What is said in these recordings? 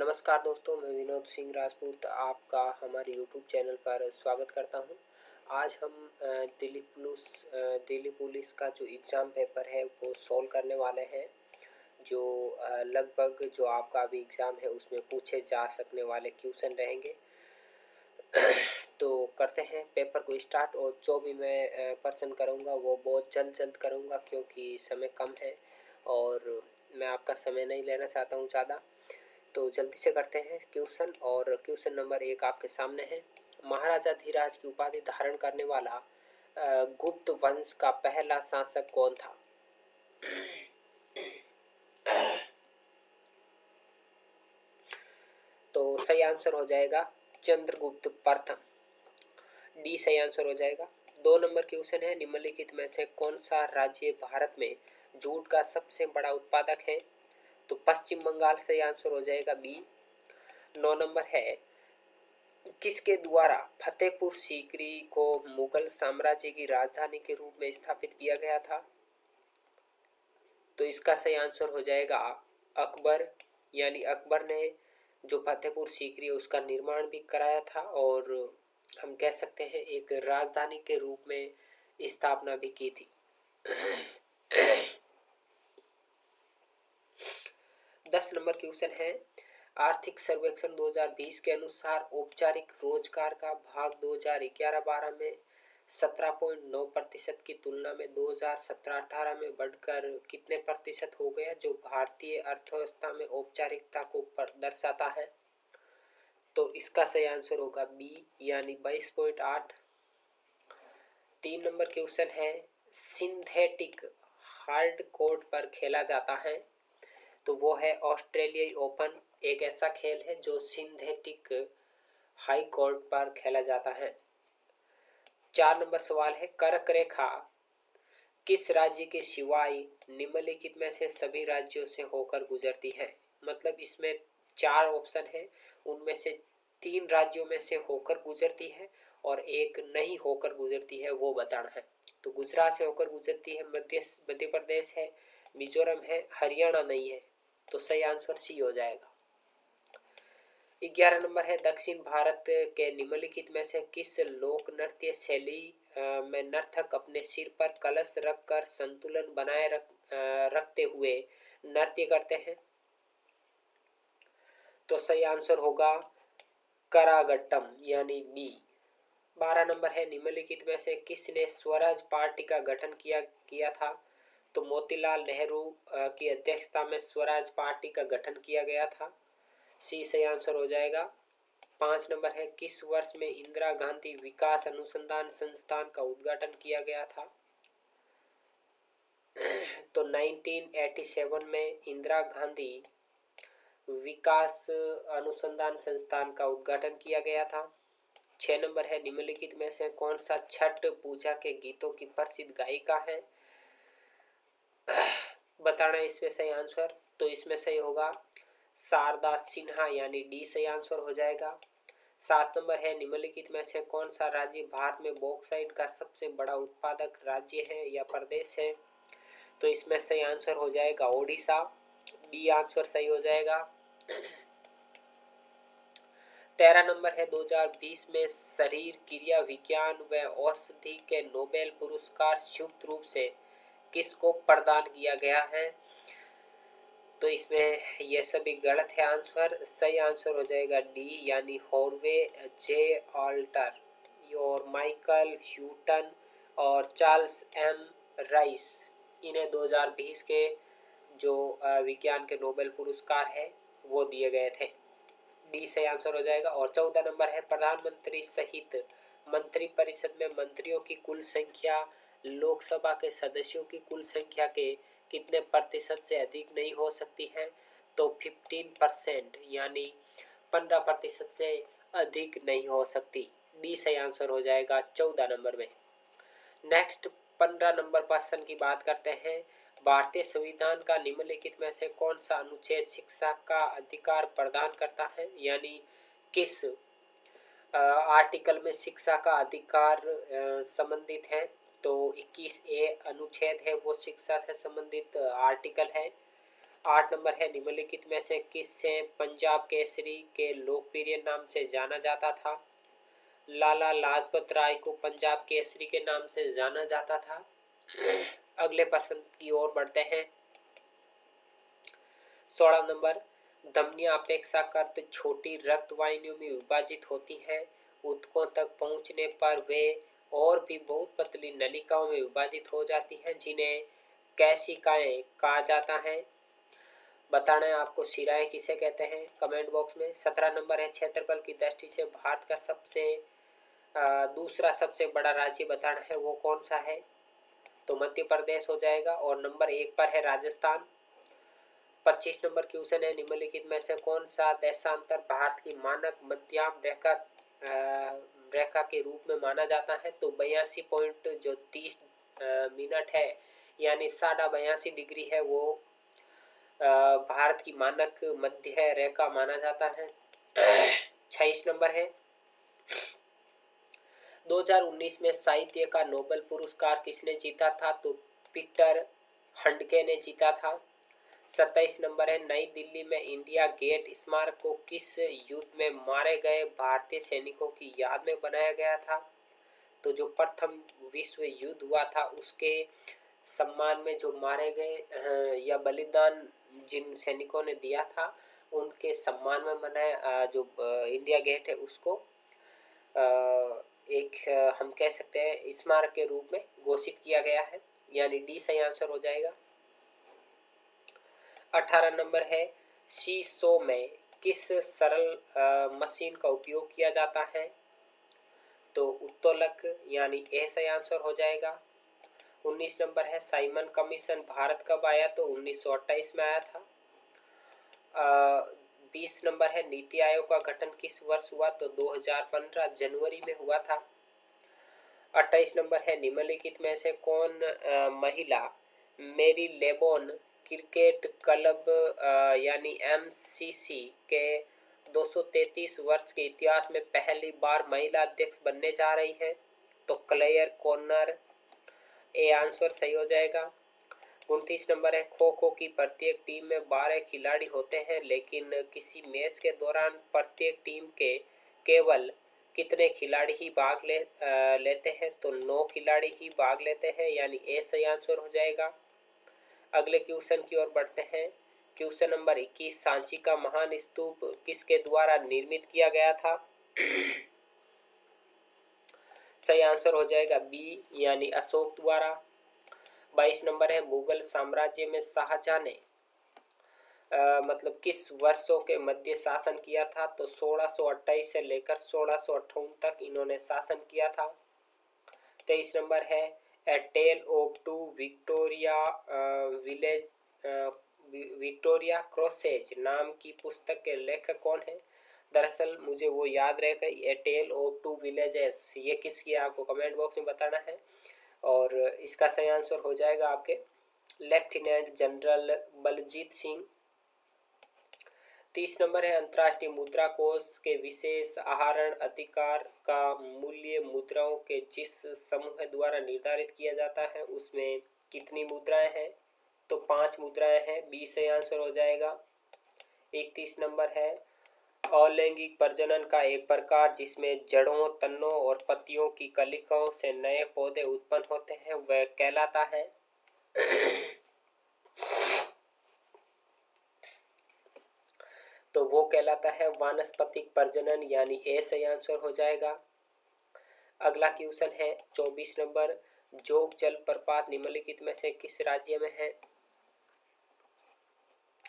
नमस्कार दोस्तों, मैं विनोद सिंह राजपूत आपका हमारे यूट्यूब चैनल पर स्वागत करता हूं। आज हम दिल्ली पुलिस का जो एग्ज़ाम पेपर है वो सॉल्व करने वाले हैं। जो लगभग जो आपका अभी एग्ज़ाम है उसमें पूछे जा सकने वाले क्वेश्चन रहेंगे। तो करते हैं पेपर को स्टार्ट। और जो भी मैं प्रश्न करूँगा वो बहुत जल्द करूँगा क्योंकि समय कम है और मैं आपका समय नहीं लेना चाहता हूँ ज़्यादा। तो जल्दी से करते हैं क्वेश्चन। और क्वेश्चन नंबर 1 आपके सामने है। महाराजा धीराज की उपाधि धारण करने वाला गुप्त वंश का पहला शासक कौन था? तो सही आंसर हो जाएगा चंद्रगुप्त प्रथम। डी सही आंसर हो जाएगा। 2 नंबर क्वेश्चन है। निम्नलिखित में से कौन सा राज्य भारत में जूट का सबसे बड़ा उत्पादक है? तो पश्चिम बंगाल सही आंसर हो जाएगा बी। 9 नंबर है। किसके द्वारा फतेहपुर सीकरी को मुगल साम्राज्य की राजधानी के रूप में स्थापित किया गया था? तो इसका सही आंसर हो जाएगा अकबर। यानी अकबर ने जो फतेहपुर सीकरी है उसका निर्माण भी कराया था और हम कह सकते हैं एक राजधानी के रूप में स्थापना भी की थी। 10 नंबर क्वेश्चन है। आर्थिक सर्वेक्षण 2020 के अनुसार औपचारिक रोजगार का भाग 2011-12 में 17.9% की तुलना में 2017-18 में बढ़कर कितने प्रतिशत हो गया, जो भारतीय अर्थव्यवस्था में औपचारिकता को दर्शाता है? तो इसका सही आंसर होगा बी, यानी 22.8। 3 नंबर क्वेश्चन है। सिंथेटिक हार्ड कोर्ट पर खेला जाता है, तो वो है ऑस्ट्रेलियाई ओपन। एक ऐसा खेल है जो सिंथेटिक हाई कोर्ट पर खेला जाता है। 4 नंबर सवाल है। कर्क रेखा किस राज्य के सिवाय निम्नलिखित में से सभी राज्यों से होकर गुजरती है? मतलब इसमें 4 ऑप्शन है, उनमें से 3 राज्यों में से होकर गुजरती है और एक नहीं होकर गुजरती है, वो बताना है। तो गुजरात से होकर गुजरती है, मध्य प्रदेश है, मिजोरम है, हरियाणा नहीं है। तो सही आंसर सी हो जाएगा। 11 नंबर है। दक्षिण भारत के निम्नलिखित में से किस लोक नृत्य शैली में नर्तक अपने सिर पर कलश रखकर संतुलन बनाए रखते हुए नृत्य करते हैं? तो सही आंसर होगा करागट्टम, यानी बी। 12 नंबर है। निम्नलिखित में से किसने स्वराज पार्टी का गठन किया था? तो मोतीलाल नेहरू की अध्यक्षता में स्वराज पार्टी का गठन किया गया था। सी सही आंसर हो जाएगा। 5 नंबर है। किस वर्ष में इंदिरा गांधी विकास अनुसंधान संस्थान का उद्घाटन किया गया था? तो 1987 में इंदिरा गांधी विकास अनुसंधान संस्थान का उद्घाटन किया गया था। 6 नंबर है। निम्नलिखित में से कौन सा छठ पूजा के गीतों की प्रसिद्ध गायिका है? बताना है इसमें सही आंसर। तो इसमें सही होगा शारदा सिन्हा, यानी डी सही आंसर हो जाएगा। 7 नंबर है। निम्नलिखित में से कौन सा राज्य भारत में बॉक्साइट का सबसे बड़ा उत्पादक राज्य है या प्रदेश है? तो इसमें सही आंसर हो जाएगा ओडिशा। बी आंसर सही हो जाएगा। 13 नंबर है। 2020 में शरीर क्रिया विज्ञान व औषधि के नोबेल पुरस्कार संयुक्त रूप से किसको प्रदान किया गया है? तो इसमें ये सभी गलत है आंसर। सही आंसर हो जाएगा डी, यानी हॉर्वे जे ऑल्टर और माइकल ह्यूटन और चार्ल्स एम राइस। इन्हें 2020 के जो विज्ञान के नोबेल पुरस्कार है वो दिए गए थे। डी सही आंसर हो जाएगा। और 14 नंबर है। प्रधानमंत्री सहित मंत्रिपरिषद में मंत्रियों की कुल संख्या लोकसभा के सदस्यों की कुल संख्या के कितने प्रतिशत से अधिक नहीं हो सकती है? तो 15%, यानी 15% से अधिक नहीं हो सकती। डी सही आंसर हो जाएगा 14 नंबर में। नेक्स्ट 15 नंबर प्रश्न की बात करते हैं। भारतीय संविधान का निम्नलिखित में से कौन सा अनुच्छेद शिक्षा का अधिकार प्रदान करता है? यानी किस आर्टिकल में शिक्षा का अधिकार संबंधित है? तो 21A अनुच्छेद है वो शिक्षा से संबंधित आर्टिकल है। 8 नंबर है निम्नलिखित में से किसे पंजाब केसरी के लोकप्रिय नाम से जाना जाता था? लाला लाजपत राय को पंजाब केसरी के नाम से जाना जाता था। अगले प्रश्न की ओर बढ़ते हैं। 16 नंबर, धमनियां अपेक्षाकृत छोटी रक्त वाहिनियों में विभाजित होती हैं। ऊतकों तक पहुंचने पर वे और भी बहुत पतली नलिकाओं में विभाजित हो जाती हैं, जिन्हें कैशिकाएं कहा जाता है। बताना है आपको शिराएं किसे कहते हैं, कमेंट बॉक्स में। 17 नंबर है, क्षेत्रफल की दृष्टि से भारत का दूसरा सबसे बड़ा राज्य बताना है, वो कौन सा है? तो मध्य प्रदेश हो जाएगा। और नंबर 1 पर है राजस्थान। 25 नंबर क्वेश्चन है, निम्नलिखित में से कौन सा देशांतर भारत की मानक मध्याह्न रेखा के रूप में माना जाता है? तो 82 पॉइंट जो 30 मिनट है, यानी 82.5 डिग्री है, वो भारत की मानक मध्य रेखा माना जाता है। 26 नंबर है, 2019 में साहित्य का नोबेल पुरस्कार किसने जीता था? तो पीटर हंडके ने जीता था। 27 नंबर है, नई दिल्ली में इंडिया गेट स्मारक को किस युद्ध में मारे गए भारतीय सैनिकों की याद में बनाया गया था? तो जो प्रथम विश्व युद्ध हुआ था उसके सम्मान में जो मारे गए या बलिदान जिन सैनिकों ने दिया था, उनके सम्मान में बनाया जो इंडिया गेट है उसको एक हम कह सकते हैं स्मारक के रूप में घोषित किया गया है, यानी डी सही आंसर हो जाएगा। 18 नंबर है, शीशो में किस सरल मशीन का उपयोग किया जाता है? तो उत्तोलक, यानी ए सही आंसर हो जाएगा। 19 नंबर है, साइमन कमीशन भारत कब आया? तो 1928 में आया था। 20 नंबर है, नीति आयोग का गठन किस वर्ष हुआ? तो 2015 जनवरी में हुआ था। 28 नंबर है, निम्नलिखित में से कौन महिला मेरी लेबोन क्रिकेट क्लब यानी MCC के 233 वर्ष के इतिहास में पहली बार महिला अध्यक्ष बनने जा रही है? तो क्लेयर कॉर्नर, ए आंसर सही हो जाएगा। 29 नंबर है, खो खो की प्रत्येक टीम में 12 खिलाड़ी होते हैं, लेकिन किसी मैच के दौरान प्रत्येक टीम के केवल कितने खिलाड़ी ही भाग लेते हैं? तो 9 खिलाड़ी ही भाग लेते हैं, यानी ए सही आंसर हो जाएगा। अगले क्वेश्चन की ओर बढ़ते हैं। क्वेश्चन नंबर 21, सांची का महान स्तूप किसके द्वारा निर्मित किया गया था? सही आंसर हो जाएगा बी, यानी अशोक द्वारा। 22 नंबर है, मुगल साम्राज्य में शाहजहां ने मतलब किस वर्षों के मध्य शासन किया था? तो 1628 से लेकर 1658 तक इन्होंने शासन किया था। 23 नंबर है, a tale of two Victoria village Victoria crosses नाम की पुस्तक के लेखक कौन है? दरअसल मुझे वो याद रहेगा, ए टेल ऑफ टू विलेजेस, ये किसकी है आपको कमेंट बॉक्स में बताना है। और इसका सही आंसर हो जाएगा आपके lieutenant general Baljit Singh. 30 number है, अंतर्राष्ट्रीय मुद्रा कोष के विशेष आहरण अधिकार का मूल्य मुद्राओं के जिस समूह द्वारा निर्धारित किया जाता है उसमें कितनी मुद्राएं हैं? तो 5 मुद्राएं हैं, बी से आंसर हो जाएगा। 31 नंबर है, अलैंगिक प्रजनन का एक प्रकार जिसमें जड़ों, तनों और पत्तियों की कलिकाओं से नए पौधे उत्पन्न होते हैं वह कहलाता है? तो वो कहलाता है वानस्पतिक प्रजनन, यानी ए सही आंसर हो जाएगा। अगला क्वेश्चन है 24 नंबर, जोग जलप्रपात निम्नलिखित में से किस राज्य में है?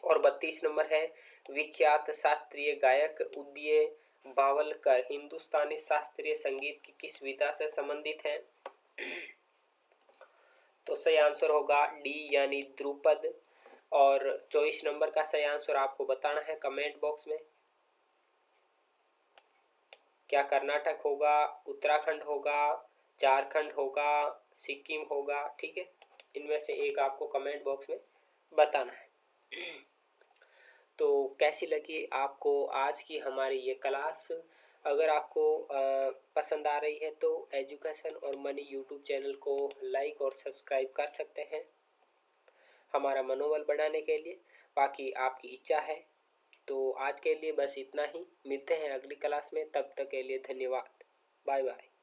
और 32 नंबर है, विख्यात शास्त्रीय गायक उदय बावलकर हिंदुस्तानी शास्त्रीय संगीत की किस विधा से संबंधित हैं? तो सही आंसर होगा डी, यानी ध्रुपद। और 24 नंबर का सही आंसर आपको बताना है कमेंट बॉक्स में। क्या कर्नाटक होगा, उत्तराखंड होगा, झारखंड होगा, सिक्किम होगा? ठीक है, इनमें से एक आपको कमेंट बॉक्स में बताना है। तो कैसी लगी आपको आज की हमारी ये क्लास? अगर आपको पसंद आ रही है तो एजुकेशन और मनी यूट्यूब चैनल को लाइक और सब्सक्राइब कर सकते हैं हमारा मनोबल बढ़ाने के लिए। बाकी आपकी इच्छा है। तो आज के लिए बस इतना ही, मिलते हैं अगली क्लास में, तब तक के लिए धन्यवाद। Bye bye.